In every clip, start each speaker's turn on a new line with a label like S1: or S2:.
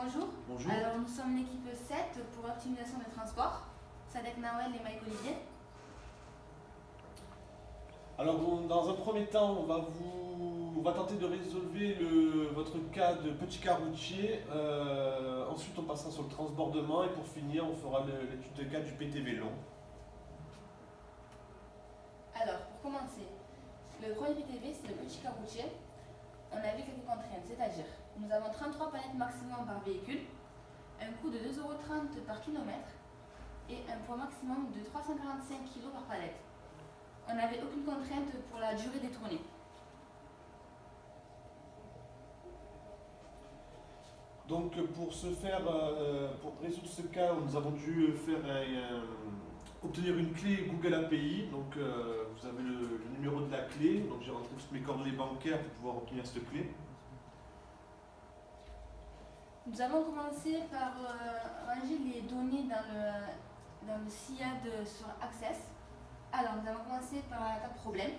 S1: Bonjour.
S2: Bonjour.
S1: Alors nous sommes l'équipe 7 pour l'optimisation des transports. Sadek Nawel et Mike Olivier.
S2: Alors dans un premier temps, on va tenter de résolver votre cas de petit car routier. Ensuite, on passera sur le transbordement et pour finir, on fera l'étude de cas du PTV long.
S1: Alors pour commencer, le premier PTV c'est le petit car routier. On a vu quelques contraintes, c'est-à-dire nous avons 33 palettes maximum par véhicule, un coût de 2,30 € par kilomètre et un poids maximum de 345 kg par palette. On n'avait aucune contrainte pour la durée des tournées.
S2: Donc pour résoudre ce cas, nous avons dû obtenir une clé Google API. Donc vous avez le numéro de la clé. Donc j'ai rentré toutes mes coordonnées bancaires pour pouvoir obtenir cette clé.
S1: Nous avons commencé par ranger les données dans le SIAD sur Access. Alors, nous avons commencé par la table problème,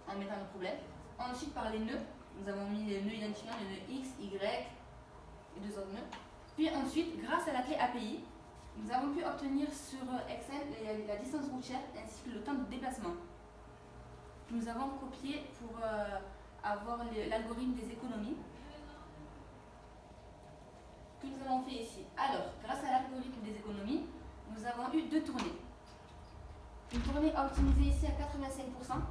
S1: en mettant le problème. Ensuite, par les nœuds. Nous avons mis les nœuds identifiants, les nœuds X, Y et deux autres nœuds. Puis ensuite, grâce à la clé API, nous avons pu obtenir sur Excel la distance routière ainsi que le temps de déplacement. Nous avons copié pour avoir l'algorithme des économies que nous avons fait ici. Alors, grâce à l'algorithme des économies, nous avons eu deux tournées. Une tournée optimisée ici à 85%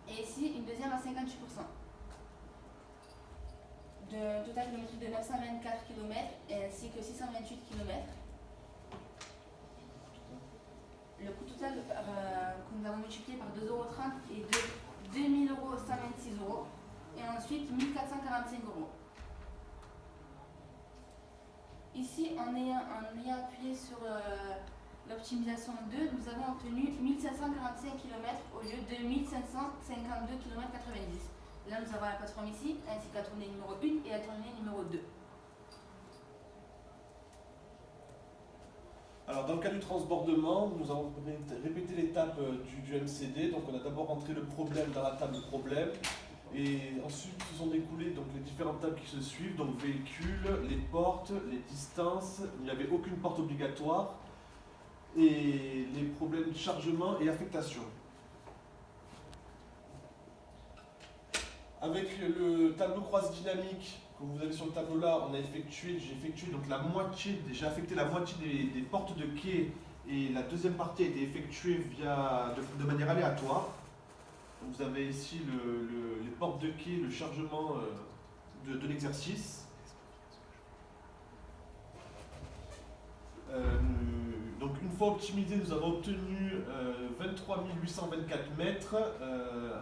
S1: et ici une deuxième à 58%. De total kilométrique de 924 km ainsi que 628 km. Le coût total que nous avons multiplié par 2,30 € est de 2026 € et ensuite 1445 €. Ici, en ayant appuyé sur l'optimisation 2, nous avons obtenu 1545 km au lieu de 1552 km 90. Là, nous avons la plateforme ici, ainsi que la tournée numéro 1 et la tournée numéro 2.
S2: Alors dans le cas du transbordement, nous avons répété l'étape du MCD. Donc on a d'abord rentré le problème dans la table problème. Et ensuite se sont découlées donc, les différentes tables qui se suivent, donc véhicules, les portes, les distances, il n'y avait aucune porte obligatoire, et les problèmes de chargement et affectation. Avec le tableau croisé dynamique que vous avez sur le tableau là, j'ai effectué donc j'ai affecté la moitié des portes de quai et la deuxième partie a été effectuée de manière aléatoire. Vous avez ici les portes de quai, le chargement de l'exercice. Donc une fois optimisé, nous avons obtenu 23 824 mètres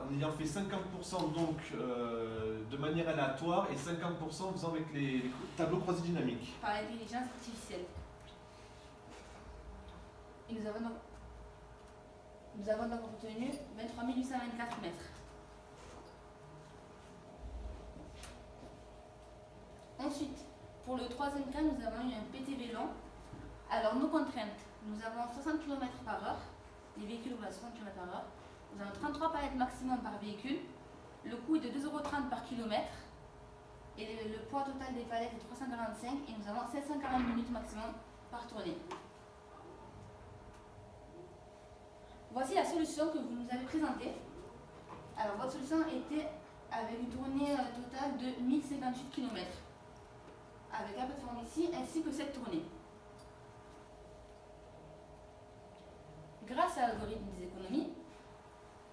S2: en ayant fait 50% donc, de manière aléatoire et 50% en faisant avec les tableaux croisés dynamiques.
S1: Par l'intelligence artificielle. Et nous avons donc obtenu 23 824 mètres. Ensuite, pour le troisième cas, nous avons eu un PTV long. Alors, nos contraintes, nous avons 60 km/h, les véhicules roulent à 60 km/h. Nous avons 33 palettes maximum par véhicule. Le coût est de 2,30 € par kilomètre. Et le poids total des palettes est 345 et nous avons 740 minutes maximum par tournée. Voici la solution que vous nous avez présentée. Alors, votre solution était avec une tournée totale de 1058 km, avec la plateforme ici, ainsi que cette tournée. Grâce à l'algorithme des économies,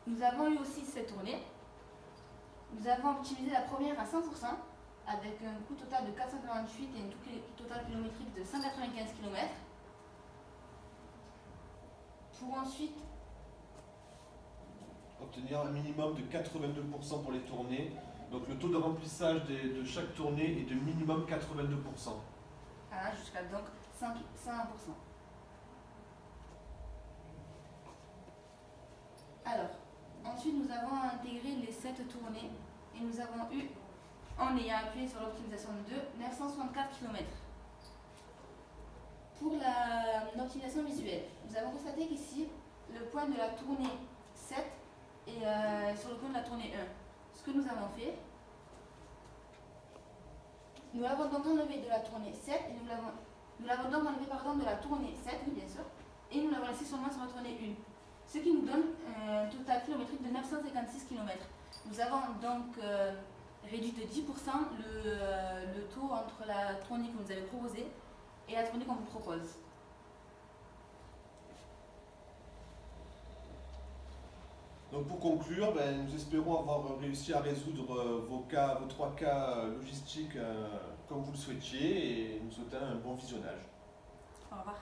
S1: nous avons eu aussi cette tournée. Nous avons optimisé la première à 100%, avec un coût total de 448 et un coût total kilométrique de 195 km. Pour ensuite
S2: obtenir un minimum de 82% pour les tournées. Donc le taux de remplissage de chaque tournée est de minimum 82%.
S1: Jusqu'à donc 100%. Alors, ensuite nous avons intégré les 7 tournées et nous avons eu, en ayant appuyé sur l'optimisation 2, 964 km. Pour l'optimisation visuelle, nous avons constaté qu'ici, le point de la tournée 7 est sur le point de la tournée 1. Ce que nous avons fait, Nous l'avons donc enlevé de la tournée 7 et nous l'avons donc enlevé de la tournée 7, oui bien sûr, et nous l'avons laissé seulement sur la tournée 1. Ce qui nous donne un total kilométrique de 956 km. Nous avons donc réduit de 10% le taux entre la tournée que vous nous avez proposée et la tournée qu'on vous propose.
S2: Donc pour conclure, nous espérons avoir réussi à résoudre vos 3 cas logistiques comme vous le souhaitiez et nous souhaitons un bon visionnage.
S1: Au revoir.